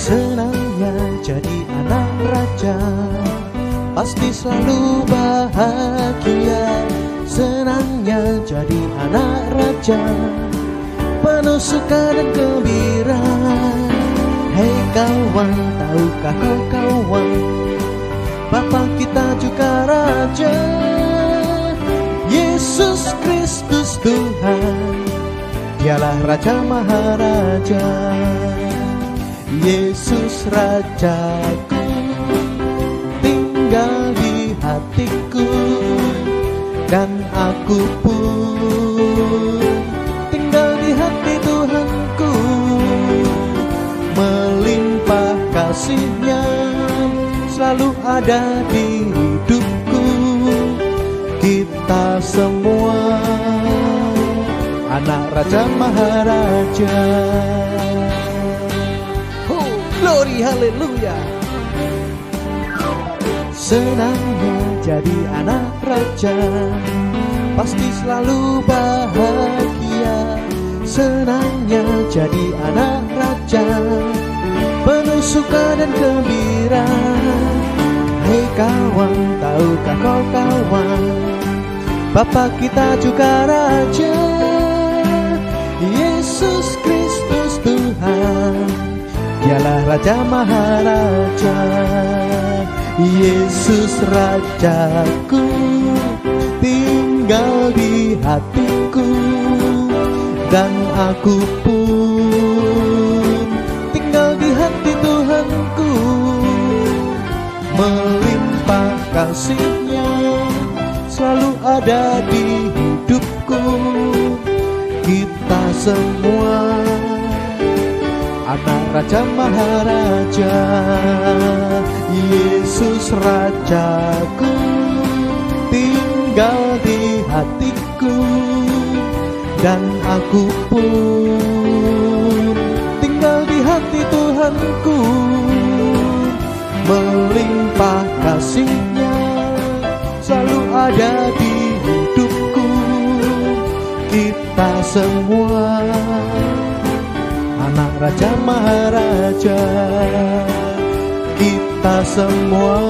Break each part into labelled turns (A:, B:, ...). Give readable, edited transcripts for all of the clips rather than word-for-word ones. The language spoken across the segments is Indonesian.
A: Senangnya jadi anak raja, pasti selalu bahagia. Senangnya jadi anak raja, penuh suka dan gembira. Hei kawan, tahukah kau kawan, Bapa kita juga Raja, Yesus Kristus Tuhan, Dialah Raja Maharaja. Yesus Rajaku, tinggal di hatiku, dan aku pun tinggal di hati Tuhanku. Melimpah kasih-Nya selalu ada di hidupku. Kita semua anak Raja Maharaja. Oh, glory, haleluya. Senangnya jadi anak raja, pasti selalu bahagia. Senangnya jadi anak raja, penuh suka dan gembira. Hei kawan, tahukah kau kawan, Bapa kita juga Raja, Yesus Kristus Tuhan, Dialah Raja Maharaja. Yesus Rajaku, tinggal di hatiku, dan aku pun tinggal di hati Tuhanku. Melimpah kasih-Nya selalu ada di hidupku. Kita semua anak Raja Maharaja. Yesus Rajaku, tinggal di hatiku, dan aku pun tinggal di hati Tuhanku. Melimpah kasih-Nya selalu ada di hidupku. Kita semua anak Raja Maharaja. Kita semua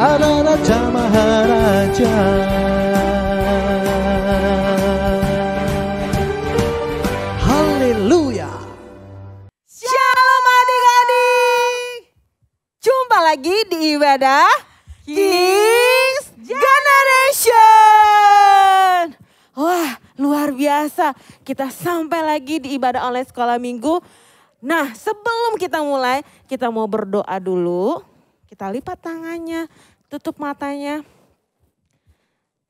A: anak Raja Maharaja. Haleluya.
B: Shalom adik-adik. Jumpa lagi di ibadah Kings Generation. Wah, luar biasa. Kita sampai lagi di ibadah online sekolah minggu. Nah, sebelum kita mulai, kita mau berdoa dulu. Kita lipat tangannya, tutup matanya.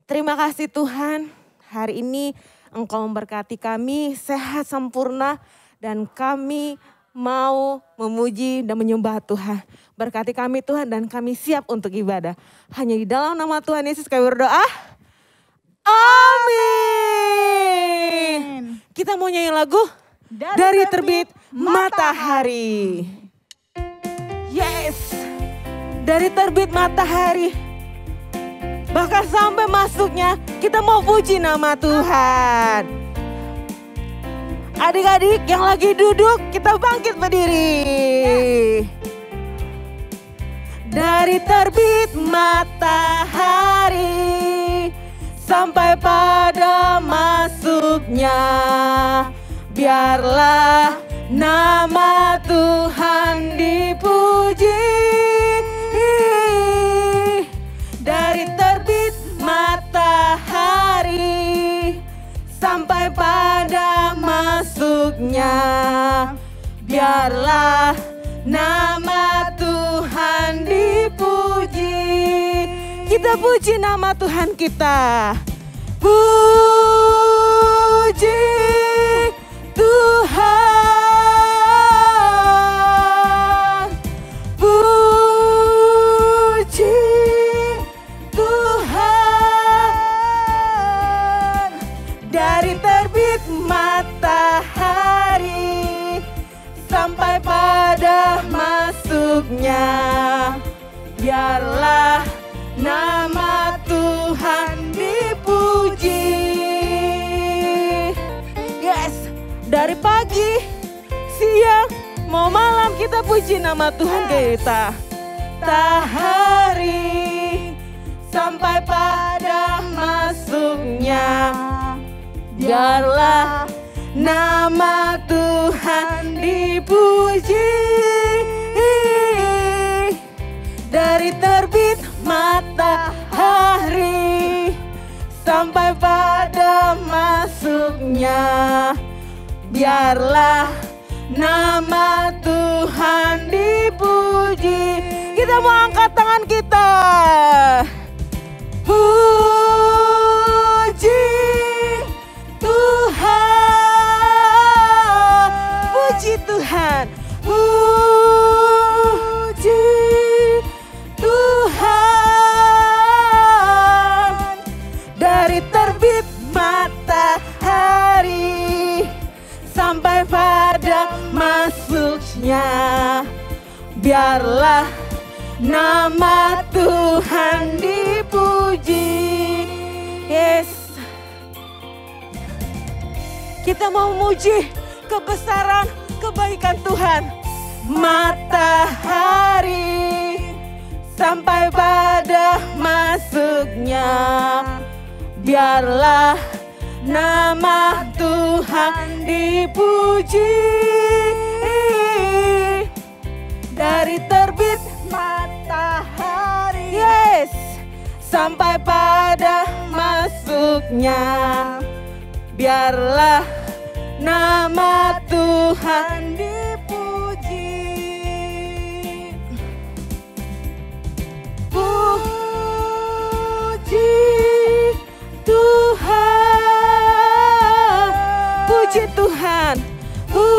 B: Terima kasih Tuhan, hari ini Engkau memberkati kami sehat sempurna, dan kami mau memuji dan menyembah Tuhan. Berkati kami Tuhan, dan kami siap untuk ibadah. Hanya di dalam nama Tuhan Yesus kami berdoa. Amin. Kita mau nyanyi lagu Dari Terbit Matahari. Yes. Dari terbit matahari, bahkan sampai masuknya, kita mau puji nama Tuhan. Adik-adik yang lagi duduk, kita bangkit berdiri. Dari terbit matahari sampai pada masuknya, biarlah nama Tuhan dipuji. Dari terbit matahari sampai pada masuknya, biarlah nama Tuhan dipuji. Kita puji nama Tuhan kita. Puji Tuhan, puji Tuhan. Dari terbit matahari sampai pada masuknya, biarlah nama Tuhan dipuji. Yes, dari pagi, siang, Mau malam kita puji nama Tuhan kita. Matahari sampai pada masuknya, biarlah nama Tuhan dipuji. Dari terbit matahari sampai pada masuknya, biarlah nama Tuhan dipuji. Kita mau angkat tangan kita. Puji Tuhan, puji Tuhan, puji Tuhan. Dari terbit matahari sampai pada masuknya, biarlah nama Tuhan dipuji. Yes, kita mau muji kebesaran kebaikan Tuhan. Matahari sampai pada masuknya, biarlah nama Tuhan dipuji. Dari terbit matahari, yes, sampai pada masuknya, biarlah nama Tuhan dipuji. Puji Tuhan, puji Tuhan, puji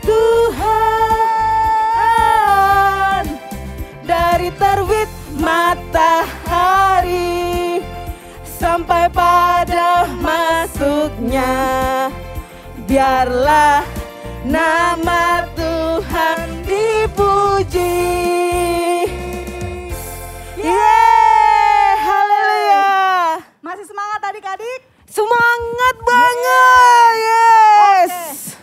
B: Tuhan. Dari terbit matahari sampai pada masuknya, biarlah nama Tuhan dipuji. Yeay, haleluya.
C: Masih semangat adik-adik?
B: Semangat banget, yes.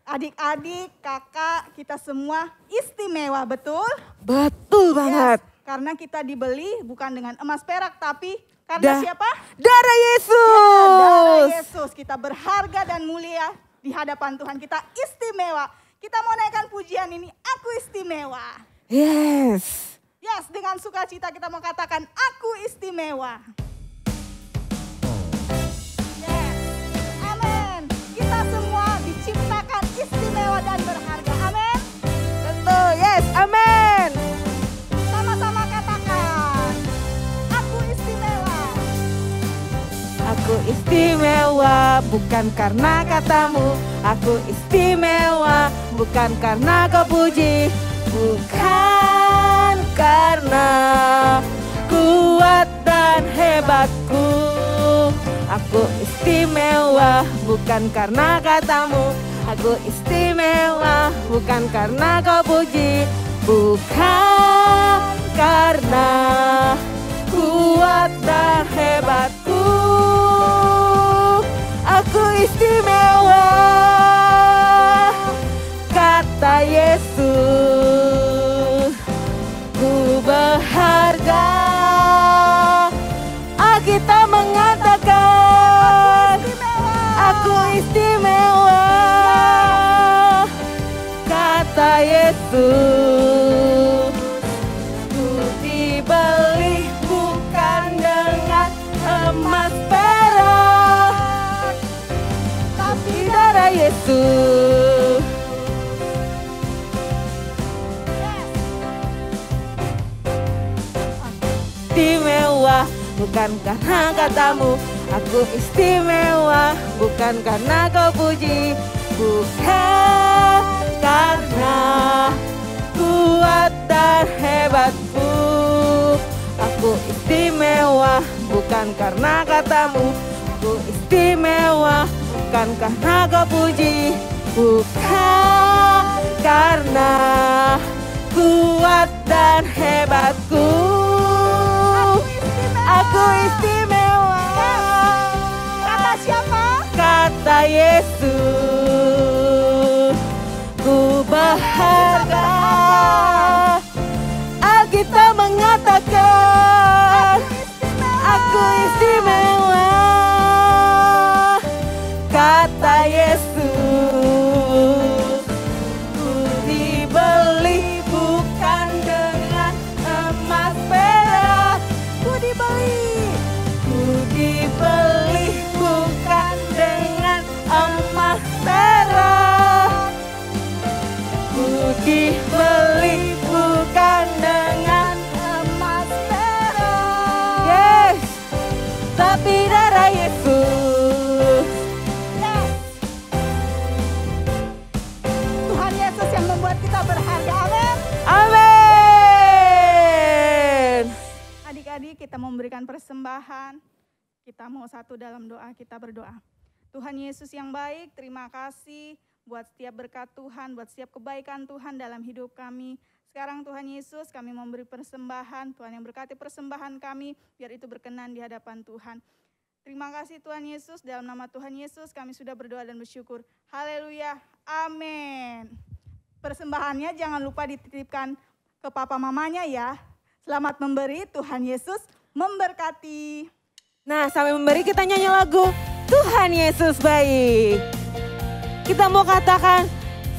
C: Adik-adik, kakak, kita semua istimewa, betul?
B: Betul banget.
C: Yes, karena kita dibeli bukan dengan emas perak, tapi karena siapa?
B: Darah Yesus.
C: Ya, darah Yesus. Kita berharga dan mulia di hadapan Tuhan. Kita istimewa. Kita mau naikkan pujian ini, aku istimewa.
B: Yes.
C: Yes, dengan sukacita kita mau katakan, aku istimewa. Yes, amin. Kita semua diciptakan istimewa dan berharga, amin.
B: Betul, yes, amin.
C: Sama-sama katakan, aku istimewa.
B: Aku istimewa bukan karena katamu. Aku istimewa bukan karena kau puji. Bukan karena kuat dan hebatku. Aku istimewa bukan karena katamu. Aku istimewa bukan karena kau puji. Bukan karena kuat dan hebatku. Aku istimewa, kata Yesus. Ku berharga, Alkitab mengatakan aku istimewa, kata Yesus. Ku dibeli bukan dengan emas perak, tapi darah Yesus. Istimewa bukan karena katamu. Aku istimewa bukan karena kau puji. Bukan karena kuat dan hebatku. Aku istimewa bukan karena katamu. Aku istimewa bukan karena kau puji. Bukan karena kuat dan hebatku. Aku istimewa.
C: Kata siapa?
B: Kata Yesus. katakan, aku istimewa. Kata Yesus, ku dibeli bukan dengan emas perak. Ku dibeli bukan dengan emas perak. Ku dibeli bukan dengan emas perak. Yes, tapi darah Yesus.
C: Yes. Tuhan Yesus yang membuat kita berharga. Amin.
B: Amin.
C: Adik-adik, kita mau memberikan persembahan. Kita mau satu dalam doa, kita berdoa. Tuhan Yesus yang baik, terima kasih buat setiap berkat Tuhan, buat setiap kebaikan Tuhan dalam hidup kami. Sekarang Tuhan Yesus, kami memberi persembahan, Tuhan yang berkati persembahan kami, biar itu berkenan di hadapan Tuhan. Terima kasih Tuhan Yesus, dalam nama Tuhan Yesus kami sudah berdoa dan bersyukur. Haleluya, amin. Persembahannya jangan lupa dititipkan ke papa mamanya ya. Selamat memberi, Tuhan Yesus memberkati.
B: Nah, sampai memberi kita nyanyi lagu Tuhan Yesus baik. Kita mau katakan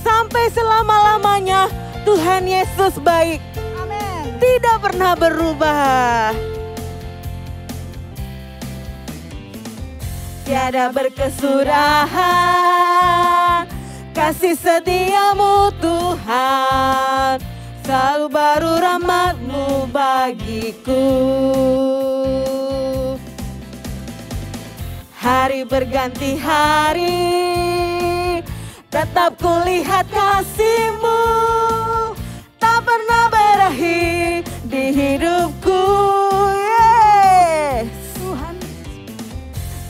B: sampai selama-lamanya Tuhan Yesus baik.
C: Amin.
B: Tidak pernah berubah. Tiada berkesudahan kasih setiamu Tuhan. Selalu baru rahmat-Mu bagiku. Hari berganti hari, tetap kulihat kasih-Mu. Tak pernah berakhir di hidupku. Yes.
C: Tuhan.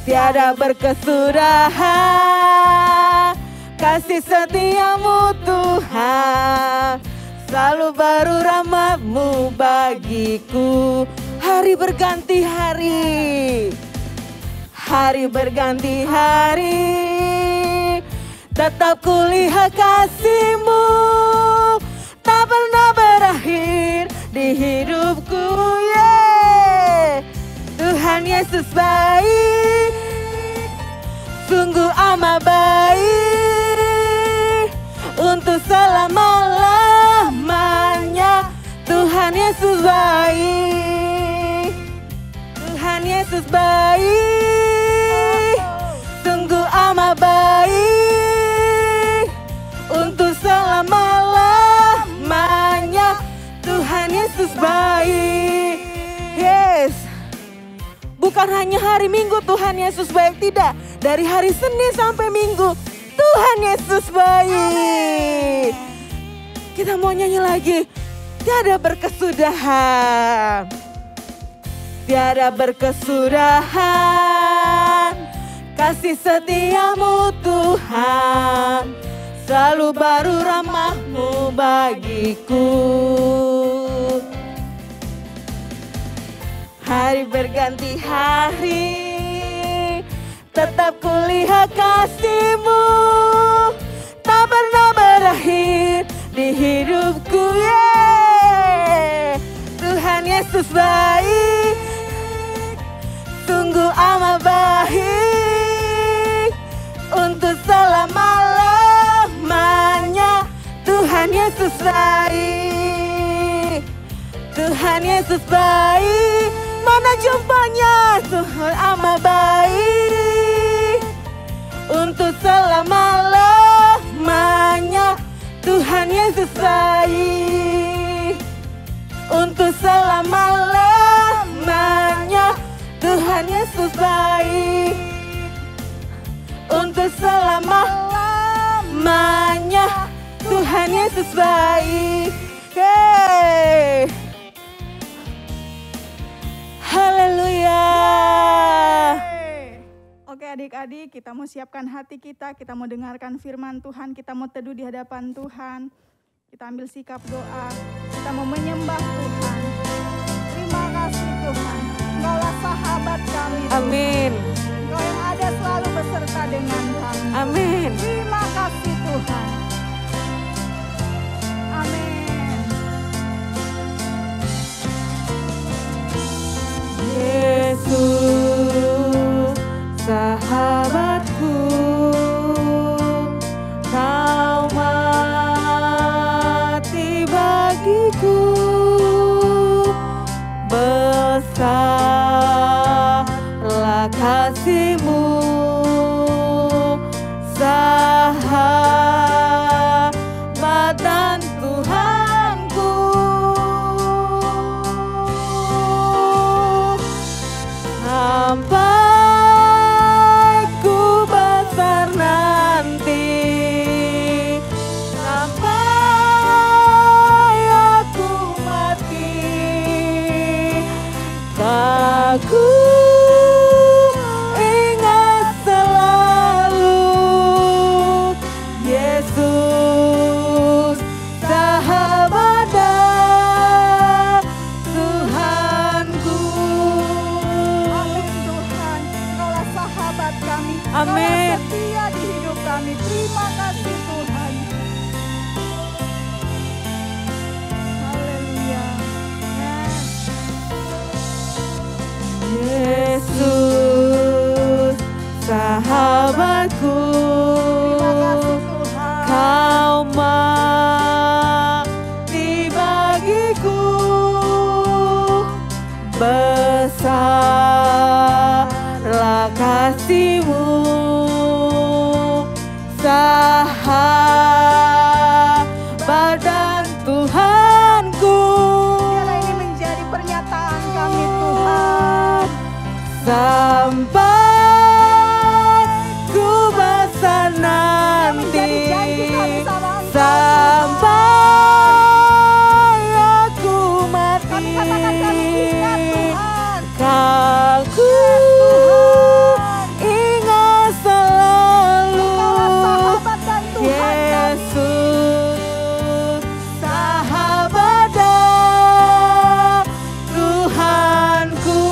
B: Tiada berkesudahan kasih setiamu Tuhan. Selalu baru rahmat-Mu bagiku. Hari berganti hari, hari berganti hari, tetap kulihat kasih-Mu. Tak pernah berakhir di hidupku. Yeah. Tuhan Yesus baik, sungguh amat baik, untuk selama-lamanya. Tuhan Yesus baik, Tuhan Yesus baik, sungguh amat baik, untuk selama-lamanya. Tuhan Yesus baik. Yes. Bukan hanya hari Minggu Tuhan Yesus baik, tidak. Dari hari Senin sampai Minggu Tuhan Yesus baik. Kita mau nyanyi lagi. Tiada berkesudahan, tiada berkesudahan kasih setiamu Tuhan. Selalu baru rahmat-Mu bagiku. Hari berganti hari, tetap kulihat kasih-Mu. Tak pernah berakhir di hidupku. Yeah. Tuhan Yesus baik, sungguh amat baik, untuk selama-lamanya. Tuhan Yesus baik, Tuhan Yesus baik. Mana jumpanya? Tuhan amat baik, untuk selama-lamanya. Tuhan Yesus baik, untuk selama-lamanya. Tuhan Yesus baik, untuk selama-lamanya. Tuhan Yesus baik. Hey. Haleluya.
C: Oke adik-adik, kita mau siapkan hati kita mau dengarkan firman Tuhan, kita mau teduh di hadapan Tuhan. Kita ambil sikap doa, kita mau menyembah Tuhan. Terima kasih Tuhan, Engkaulah sahabat kami.
B: Amin.
C: Engkau yang ada selalu beserta dengan kami.
B: Amin.
C: Terima kasih Tuhan. Amin.
B: besarlah kasih-Mu, sahabat dan Tuhanku. Sampai ku besar nanti, sampai aku mati, aku ingat selalu Yesus, sahabat dan Tuhanku.
C: Amin Tuhan, Engkaulah sahabat kami,
B: Amin.
C: Engkaulah setia di hidup kami. Terima kasih Tuhan. Haleluya.
B: Yesus, sahabatku,
C: Terima kasih Tuhan.
B: Kau mati bagiku, besarlah kasih-Mu, sahabat dan Tuhanku.
C: Biarlah ini menjadi pernyataan kami Tuhan.
B: Sampai ku besar nanti,
C: menjadi janji kami sama Engkau,
B: sampai aku mati,
C: Kami katakan kami ingat Tuhan.
B: aku ingat selalu
C: Engkaulah sahabat dan Tuhan kami.
B: Yesus, sahabat dan Tuhanku.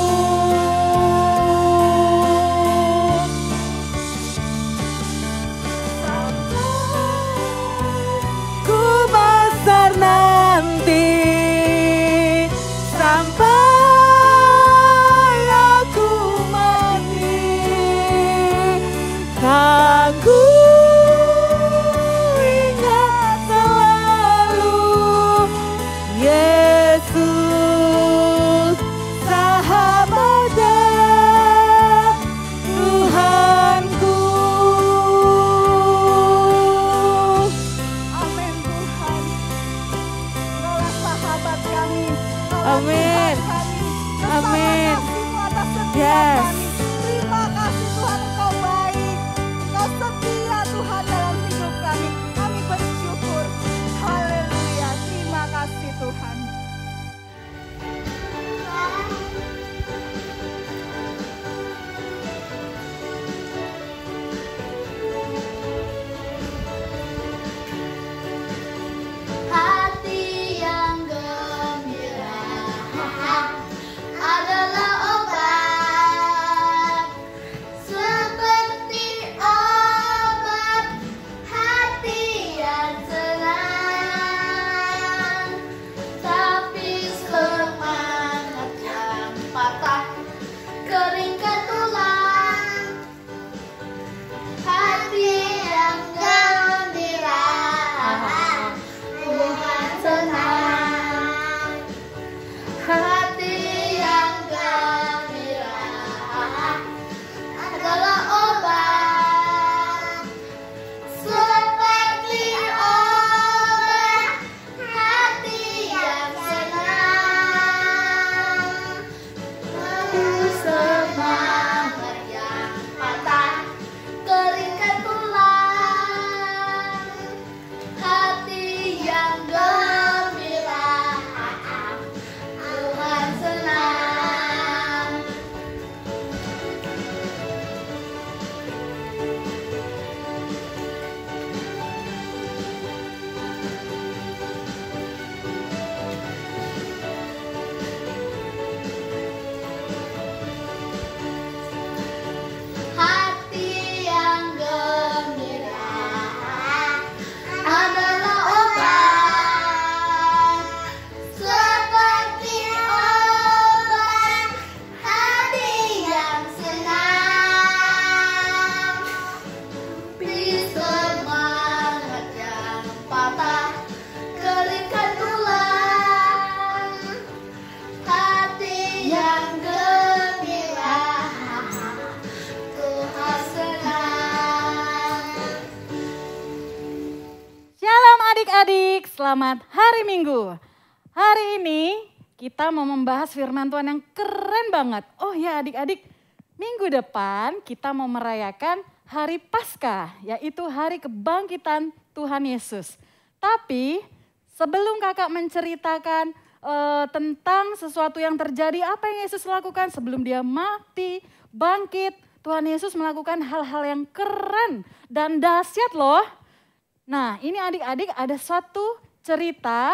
D: adik-adik, selamat hari Minggu. Hari ini kita mau membahas firman Tuhan yang keren banget. Oh ya adik-adik, minggu depan kita mau merayakan hari Paskah, yaitu hari kebangkitan Tuhan Yesus. Tapi sebelum kakak menceritakan tentang sesuatu yang terjadi, apa yang Yesus lakukan sebelum dia mati, bangkit, Tuhan Yesus melakukan hal-hal yang keren dan dahsyat loh. Nah ini adik-adik ada suatu cerita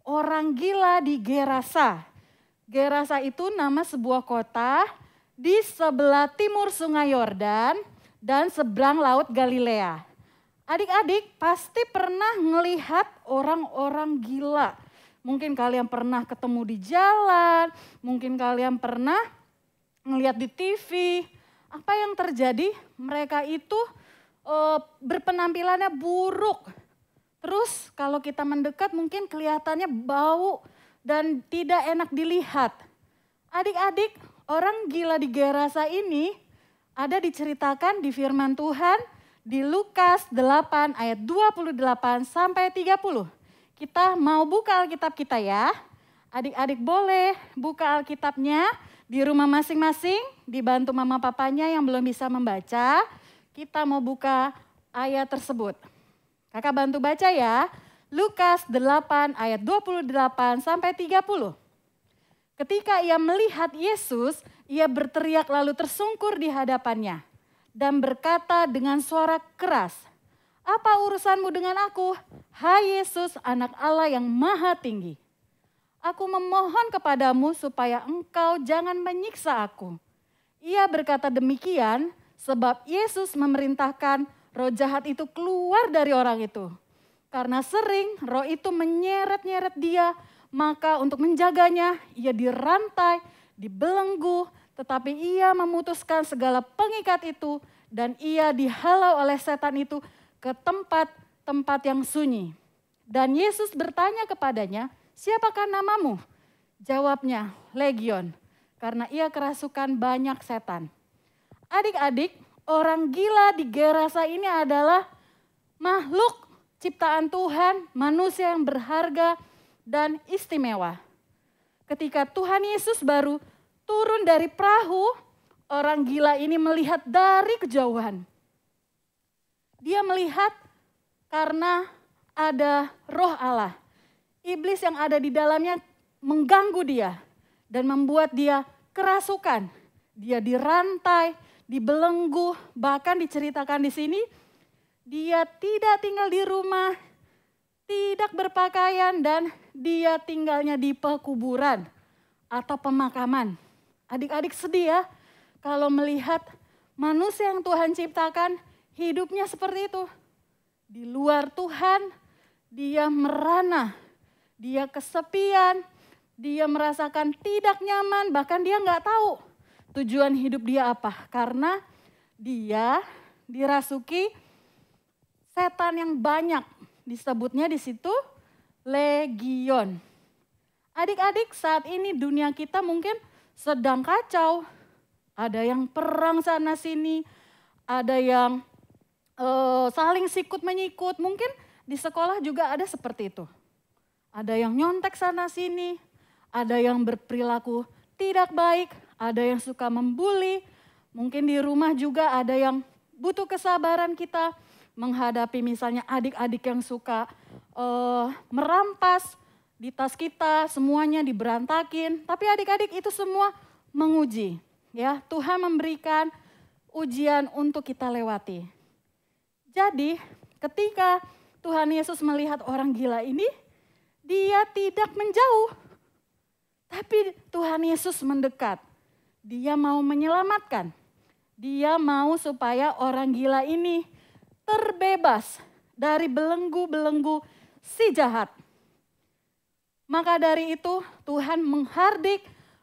D: orang gila di Gerasa. Gerasa itu nama sebuah kota di sebelah timur Sungai Yordan dan seberang Laut Galilea. Adik-adik pasti pernah melihat orang-orang gila. Mungkin kalian pernah ketemu di jalan, mungkin kalian pernah melihat di TV. Apa yang terjadi? Mereka itu berpenampilannya buruk. Terus kalau kita mendekat mungkin kelihatannya bau dan tidak enak dilihat. Adik-adik, orang gila di Gerasa ini ada diceritakan di firman Tuhan di Lukas 8 ayat 28 sampai 30. Kita mau buka Alkitab kita ya. Adik-adik boleh buka Alkitabnya di rumah masing-masing, dibantu mama papanya yang belum bisa membaca. Kita mau buka ayat tersebut. Kakak bantu baca ya. Lukas 8 ayat 28 sampai 30. Ketika ia melihat Yesus, ia berteriak lalu tersungkur di hadapannya dan berkata dengan suara keras, "Apa urusanmu dengan aku, hai Yesus, Anak Allah yang Maha Tinggi? Aku memohon kepadamu supaya engkau jangan menyiksa aku." Ia berkata demikian sebab Yesus memerintahkan roh jahat itu keluar dari orang itu. Karena sering roh itu menyeret-nyeret dia, maka untuk menjaganya ia dirantai, dibelenggu, tetapi ia memutuskan segala pengikat itu dan ia dihalau oleh setan itu ke tempat-tempat yang sunyi. Dan Yesus bertanya kepadanya, "Siapakah namamu?" Jawabnya, "Legion," karena ia kerasukan banyak setan. Adik-adik, orang gila di Gerasa ini adalah makhluk ciptaan Tuhan, manusia yang berharga dan istimewa. Ketika Tuhan Yesus baru turun dari perahu, orang gila ini melihat dari kejauhan. Dia melihat karena ada roh Allah. Iblis yang ada di dalamnya mengganggu dia dan membuat dia kerasukan. Dia dirantai, dibelenggu, bahkan diceritakan di sini dia tidak tinggal di rumah, tidak berpakaian dan dia tinggalnya di pekuburan atau pemakaman. Adik-adik sedih ya kalau melihat manusia yang Tuhan ciptakan hidupnya seperti itu. Di luar Tuhan dia merana, dia kesepian, dia merasakan tidak nyaman, bahkan dia nggak tahu tujuan hidup dia apa. Karena dia dirasuki setan yang banyak, disebutnya di situ legion. Adik-adik saat ini dunia kita mungkin sedang kacau. Ada yang perang sana sini, ada yang saling sikut menyikut. Mungkin di sekolah juga ada seperti itu. Ada yang nyontek sana sini, ada yang berperilaku tidak baik, ada yang suka membuli. Mungkin di rumah juga ada yang butuh kesabaran kita menghadapi misalnya adik-adik yang suka merampas di tas kita, semuanya diberantakin. Tapi adik-adik itu semua menguji. Ya, Tuhan memberikan ujian untuk kita lewati. Jadi ketika Tuhan Yesus melihat orang gila ini, dia tidak menjauh. Tapi Tuhan Yesus mendekat. Dia mau menyelamatkan. Dia mau supaya orang gila ini terbebas dari belenggu-belenggu si jahat. Maka dari itu Tuhan menghardik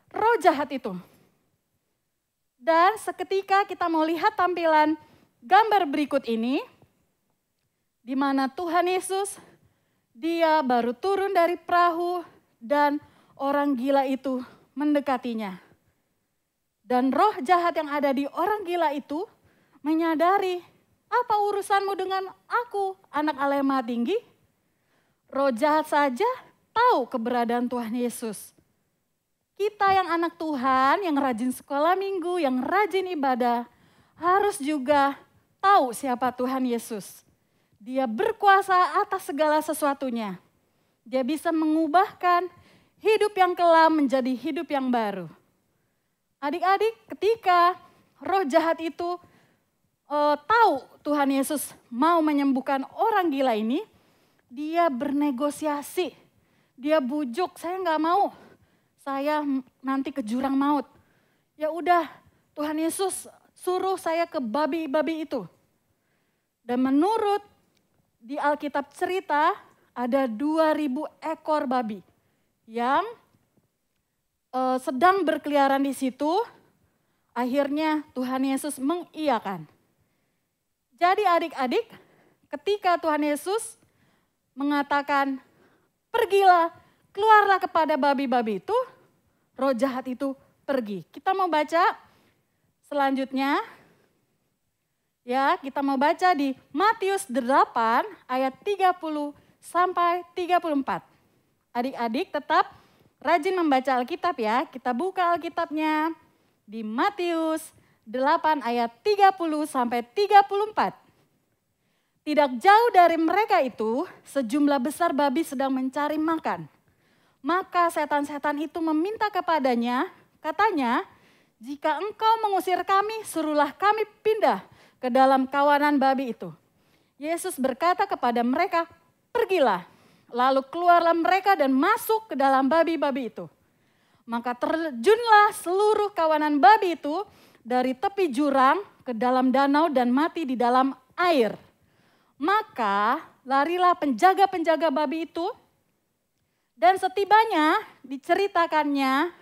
D: roh jahat itu. Dan seketika kita mau lihat tampilan gambar berikut ini, di mana Tuhan Yesus, dia baru turun dari perahu dan orang gila itu mendekatinya. Dan roh jahat yang ada di orang gila itu menyadari, apa urusanmu dengan aku, Anak Allah yang Maha Tinggi? Roh jahat saja tahu keberadaan Tuhan Yesus. Kita yang anak Tuhan, yang rajin sekolah minggu, yang rajin ibadah, harus juga tahu siapa Tuhan Yesus. Dia berkuasa atas segala sesuatunya. Dia bisa mengubahkan hidup yang kelam menjadi hidup yang baru. Adik-adik, ketika roh jahat itu tahu Tuhan Yesus mau menyembuhkan orang gila ini, dia bernegosiasi. Dia bujuk, saya nggak mau, saya nanti ke jurang maut. Ya udah, Tuhan Yesus suruh saya ke babi-babi itu. Dan menurut di Alkitab cerita, ada 2.000 ekor babi yang sedang berkeliaran di situ. Akhirnya Tuhan Yesus mengiyakan. Jadi adik-adik, ketika Tuhan Yesus mengatakan, pergilah, keluarlah kepada babi-babi itu, roh jahat itu pergi. Kita mau baca selanjutnya. Ya, kita mau baca di Matius 8 ayat 30 sampai 34. Adik-adik tetap rajin membaca Alkitab ya. Kita buka Alkitabnya di Matius 8 ayat 30 sampai 34. Tidak jauh dari mereka itu, sejumlah besar babi sedang mencari makan. Maka setan-setan itu meminta kepadanya, katanya, jika engkau mengusir kami, suruhlah kami pindah ke dalam kawanan babi itu. Yesus berkata kepada mereka, pergilah. Lalu keluarlah mereka dan masuk ke dalam babi-babi itu. Maka terjunlah seluruh kawanan babi itu dari tepi jurang ke dalam danau dan mati di dalam air. Maka larilah penjaga-penjaga babi itu, dan setibanya diceritakannya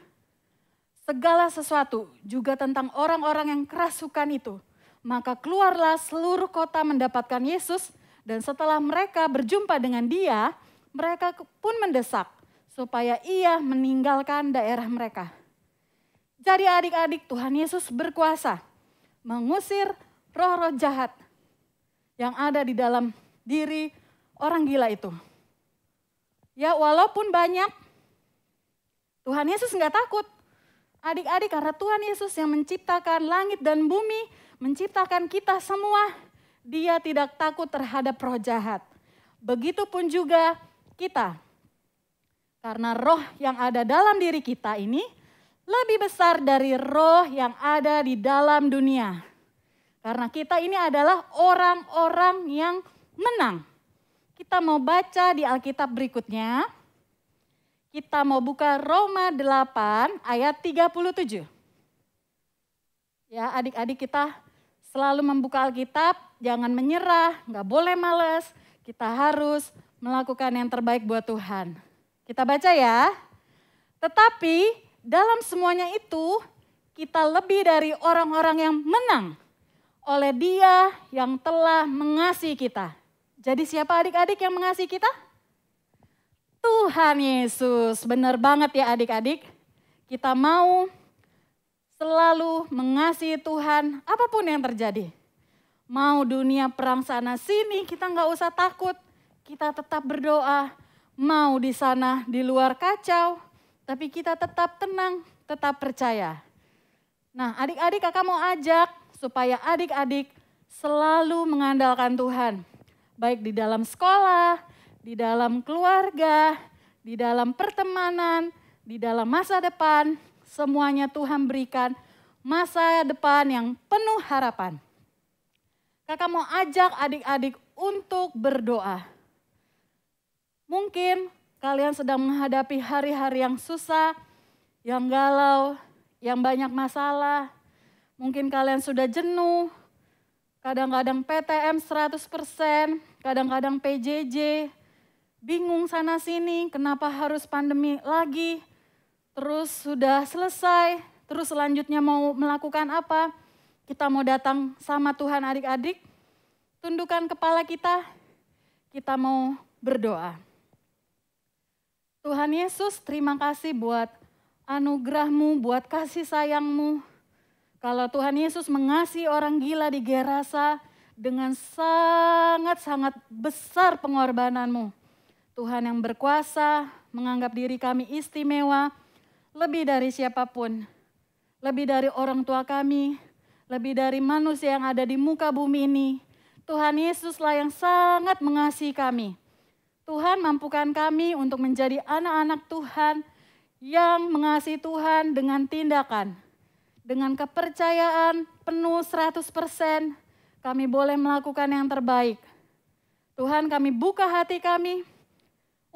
D: segala sesuatu juga tentang orang-orang yang kerasukan itu. Maka keluarlah seluruh kota mendapatkan Yesus, dan setelah mereka berjumpa dengan dia, mereka pun mendesak supaya ia meninggalkan daerah mereka. Jadi adik-adik, Tuhan Yesus berkuasa mengusir roh-roh jahat yang ada di dalam diri orang gila itu. Ya walaupun banyak, Tuhan Yesus nggak takut. Adik-adik, karena Tuhan Yesus yang menciptakan langit dan bumi, menciptakan kita semua, dia tidak takut terhadap roh jahat. Begitupun juga kita. Karena roh yang ada dalam diri kita ini lebih besar dari roh yang ada di dalam dunia. Karena kita ini adalah orang-orang yang menang. Kita mau baca di Alkitab berikutnya. Kita mau buka Roma 8 ayat 37. Ya adik-adik, kita selalu membuka Alkitab, jangan menyerah, gak boleh males. Kita harus melakukan yang terbaik buat Tuhan. Kita baca ya. Tetapi dalam semuanya itu kita lebih dari orang-orang yang menang oleh Dia yang telah mengasihi kita. Jadi siapa adik-adik yang mengasihi kita? Tuhan Yesus. Benar banget ya adik-adik. Kita mau selalu mengasihi Tuhan apapun yang terjadi. Mau dunia perang sana sini, kita nggak usah takut. Kita tetap berdoa. Mau di sana di luar kacau, tapi kita tetap tenang, tetap percaya. Nah adik-adik, kakak mau ajak supaya adik-adik selalu mengandalkan Tuhan. Baik di dalam sekolah, di dalam keluarga, di dalam pertemanan, di dalam masa depan. Semuanya Tuhan berikan masa depan yang penuh harapan. Kakak mau ajak adik-adik untuk berdoa. Mungkin kalian sedang menghadapi hari-hari yang susah, yang galau, yang banyak masalah. Mungkin kalian sudah jenuh, kadang-kadang PTM 100%, kadang-kadang PJJ, bingung sana sini, kenapa harus pandemi lagi, terus sudah selesai, terus selanjutnya mau melakukan apa? Kita mau datang sama Tuhan adik-adik, tundukkan kepala kita mau berdoa. Tuhan Yesus, terima kasih buat anugerah-Mu, buat kasih sayang-Mu. Kalau Tuhan Yesus mengasihi orang gila di Gerasa dengan sangat-sangat besar pengorbanan-Mu. Tuhan yang berkuasa menganggap diri kami istimewa lebih dari siapapun. Lebih dari orang tua kami, lebih dari manusia yang ada di muka bumi ini. Tuhan Yesuslah yang sangat mengasihi kami. Tuhan mampukan kami untuk menjadi anak-anak Tuhan yang mengasihi Tuhan dengan tindakan. Dengan kepercayaan penuh 100%, kami boleh melakukan yang terbaik. Tuhan, kami buka hati kami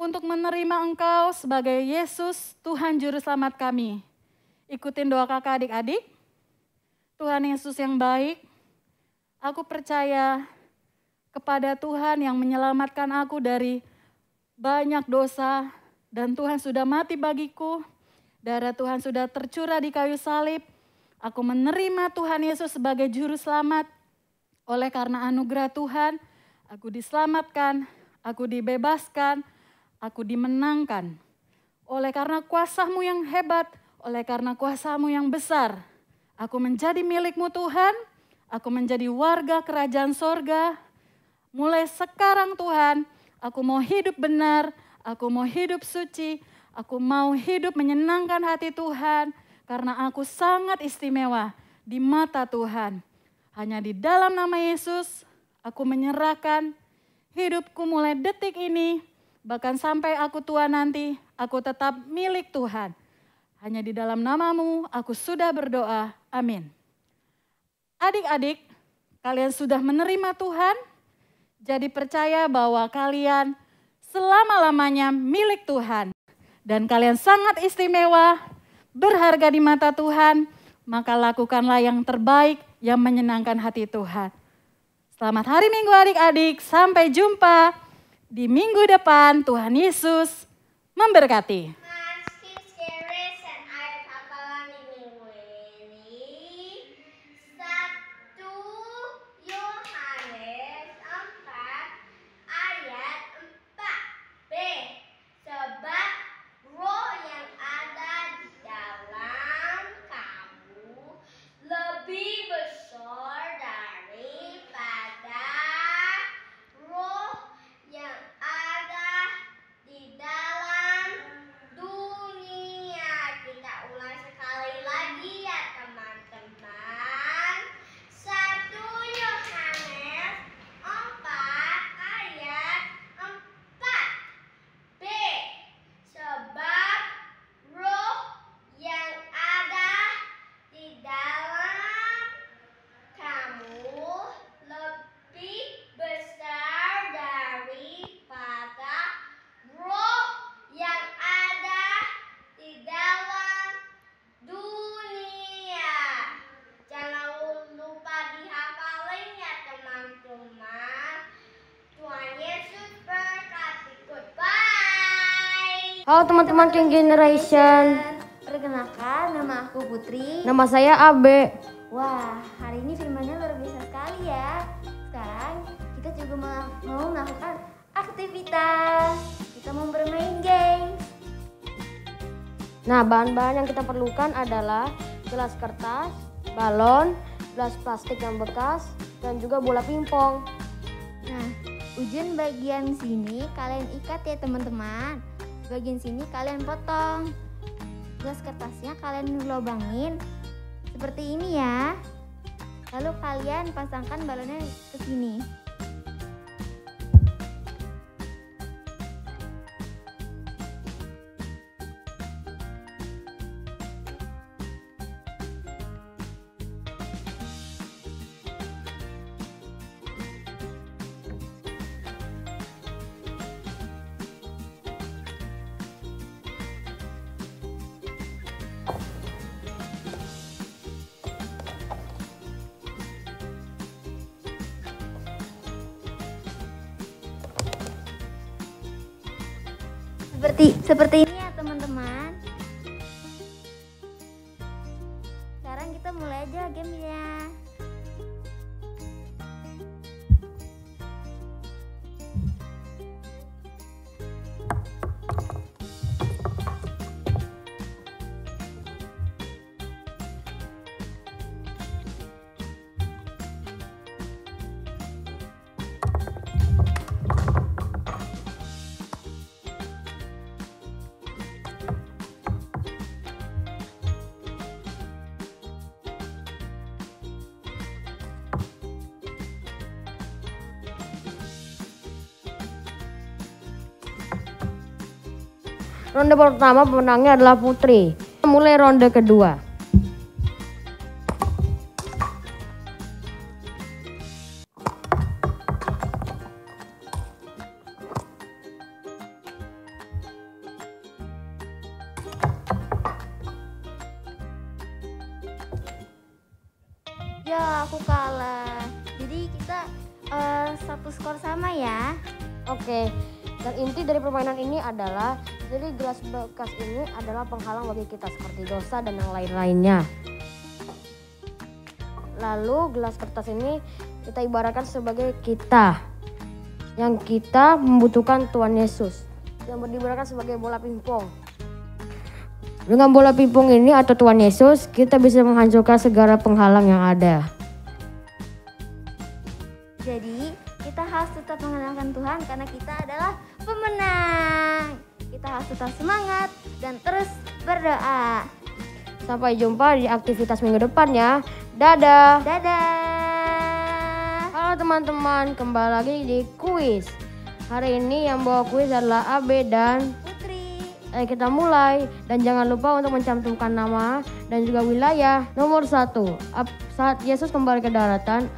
D: untuk menerima Engkau sebagai Yesus, Tuhan Juru Selamat kami. Ikutin doa kakak adik-adik. Tuhan Yesus yang baik, aku percaya kepada Tuhan yang menyelamatkan aku dari banyak dosa, dan Tuhan sudah mati bagiku, darah Tuhan sudah tercurah di kayu salib. Aku menerima Tuhan Yesus sebagai Juru Selamat. Oleh karena anugerah Tuhan, aku diselamatkan, aku dibebaskan, aku dimenangkan. Oleh karena kuasa-Mu yang hebat, oleh karena kuasa-Mu yang besar, aku menjadi milik-Mu Tuhan, aku menjadi warga kerajaan sorga. Mulai sekarang Tuhan, aku mau hidup benar, aku mau hidup suci, aku mau hidup menyenangkan hati Tuhan, karena aku sangat istimewa di mata Tuhan. Hanya di dalam nama Yesus, aku menyerahkan hidupku mulai detik ini, bahkan sampai aku tua nanti, aku tetap milik Tuhan. Hanya di dalam nama-Mu, aku sudah berdoa. Amin. Adik-adik, kalian sudah menerima Tuhan? Jadi percaya bahwa kalian selama-lamanya milik Tuhan. Dan kalian sangat istimewa, berharga di mata Tuhan, maka lakukanlah yang terbaik yang menyenangkan hati Tuhan. Selamat hari Minggu adik-adik, sampai jumpa di minggu depan. Tuhan Yesus memberkati.
E: Halo teman-teman King Generation. Perkenalkan, nama aku Putri.
A: Nama saya Abe.
E: Wah, hari ini firmannya luar biasa sekali ya. Sekarang kita juga mau melakukan aktivitas. Kita mau bermain game.
A: Nah, bahan-bahan yang kita perlukan adalah gelas kertas, balon, gelas plastik yang bekas, dan juga bola pingpong.
E: Nah, ujung bagian sini kalian ikat ya teman-teman. Bagian sini kalian potong. Gelas kertasnya kalian lubangin seperti ini ya. Lalu kalian pasangkan balonnya ke sini. Seperti ini ya teman-teman. Sekarang kita mulai aja gamenya.
A: Ronde pertama pemenangnya adalah Putri. Mulai ronde kedua.
E: Ya, aku kalah. Jadi kita satu skor sama ya.
A: Oke, dan inti dari permainan ini adalah jadi gelas bekas ini adalah penghalang bagi kita seperti dosa dan yang lain-lainnya. Lalu gelas kertas ini kita ibaratkan sebagai kita yang kita membutuhkan Tuhan Yesus yang diibaratkan sebagai bola pingpong. Dengan bola pingpong ini atau Tuhan Yesus kita bisa menghancurkan segala penghalang yang ada.
E: Jadi kita harus tetap mengandalkan Tuhan karena kita adalah pemenang. Kita harus tetap semangat dan terus berdoa.
A: Sampai jumpa di aktivitas minggu depan ya. Dadah.
E: Dadah.
A: Halo teman-teman, kembali lagi di kuis. Hari ini yang bawa kuis adalah Abe dan
E: Putri.
A: Ayo kita mulai. Dan jangan lupa untuk mencantumkan nama dan juga wilayah. Nomor 1, saat Yesus kembali ke daratan,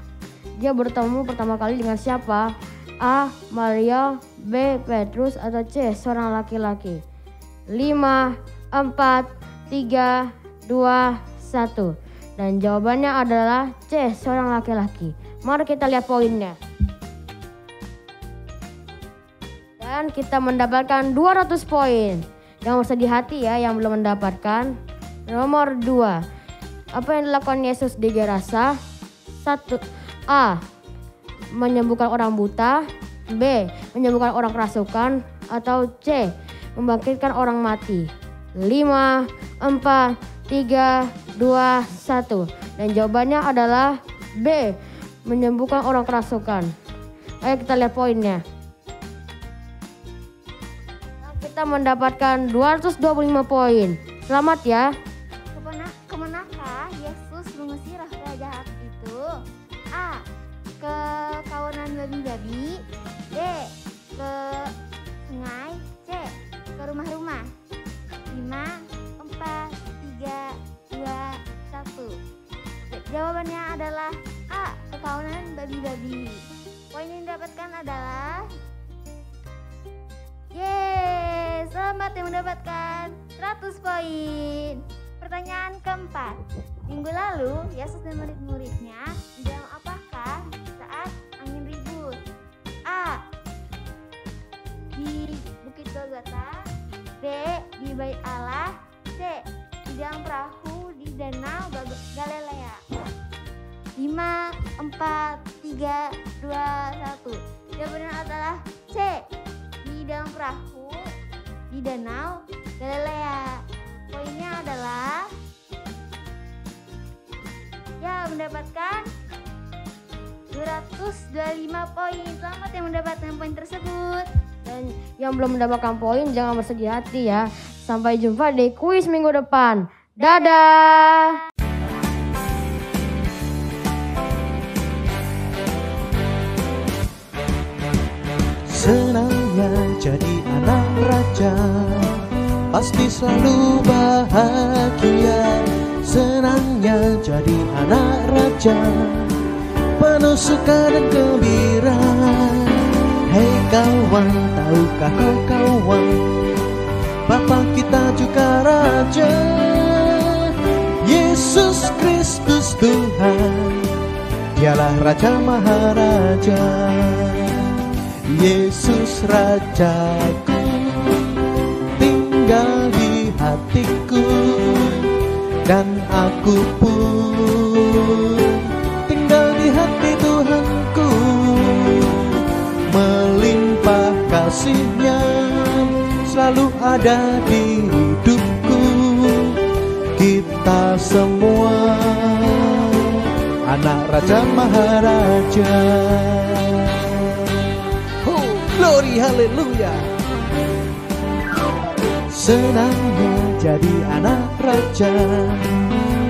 A: dia bertemu pertama kali dengan siapa? A. Maria, B. Petrus, atau C. Seorang laki-laki. 5, 4, 3, 2, 1. Dan jawabannya adalah C. Seorang laki-laki. Mari kita lihat poinnya. Dan kita mendapatkan 200 poin. Yang bersedih hati ya yang belum mendapatkan. Nomor 2. Apa yang dilakukan Yesus di Gerasa? 1. A. Menyembuhkan orang buta. B. Menyembuhkan orang kerasukan. Atau C. Membangkitkan orang mati. 5, 4, 3, 2, 1. Dan jawabannya adalah B. Menyembuhkan orang kerasukan. Ayo kita lihat poinnya. Kita mendapatkan 225 poin. Selamat ya.
E: Kemanakah Yesus mengusir roh jahat itu? A. Ke kawanan babi-babi. B. Ke sungai. C. Ke rumah-rumah. 5, 4, 3, 2, 1. Jawabannya adalah A. Ke kawanan babi-babi. Poin yang didapatkan adalah yeay, selamat yang mendapatkan 100 poin. Pertanyaan keempat. Minggu lalu, Yesus dan murid-muridnya di dalam apakah saat angin ribut? A. Di Bukit Golgota. B. Di Bait Allah. C. Di dalam perahu di Danau Galilea. 5, 4, 3, 2, 1. Jawabannya adalah C. Di dalam perahu di Danau Galilea. Poinnya adalah ya mendapatkan 225 poin. Selamat yang mendapatkan poin tersebut.
A: Dan yang belum mendapatkan poin jangan bersedih hati ya. Sampai jumpa di kuis minggu depan. Dadah.
F: Senangnya jadi anak raja, pasti selalu bahagia. Senangnya jadi anak raja, penuh suka dan gembira. Hei kawan, tahukah kau kawan, Bapa kita juga raja. Yesus Kristus Tuhan, dialah Raja Maharaja. Yesus Rajaku tinggal di hatiku, dan aku pun tinggal di hati Tuhanku. Melimpah kasih-Nya selalu ada di hidupku. Kita semua anak Raja Maharaja. Glory, haleluya. Senangnya jadi anak raja,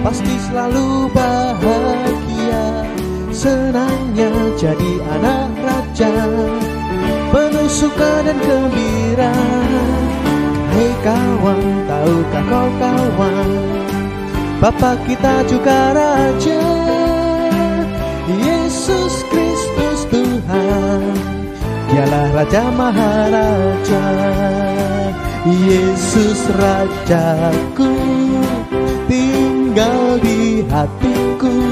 F: pasti selalu bahagia. Senangnya jadi anak raja, penuh suka dan gembira. Hei kawan, tahukah kau kawan, Bapa kita juga Raja, Yesus Kristus Tuhan, Dialah Raja Maharaja. Yesus Rajaku tinggal di hatiku,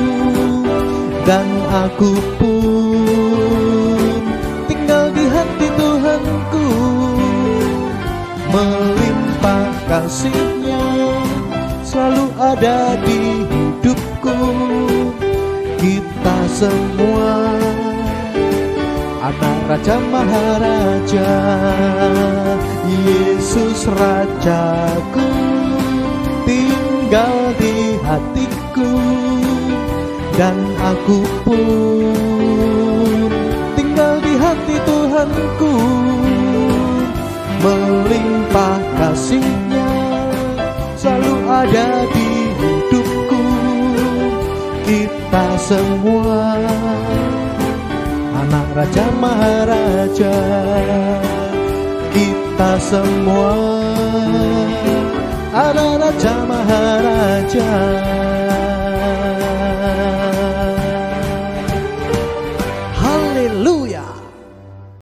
F: dan aku pun tinggal di hati Tuhanku. Melimpah kasih-Nya selalu ada di hidupku. Kita semua anak Raja Maharaja. Yesus Rajaku tinggal di hatiku, dan aku pun tinggal di hati Tuhanku. Melimpah kasih-Nya selalu ada di hidupku. Kita semua anak Raja Maharaja. Kita semua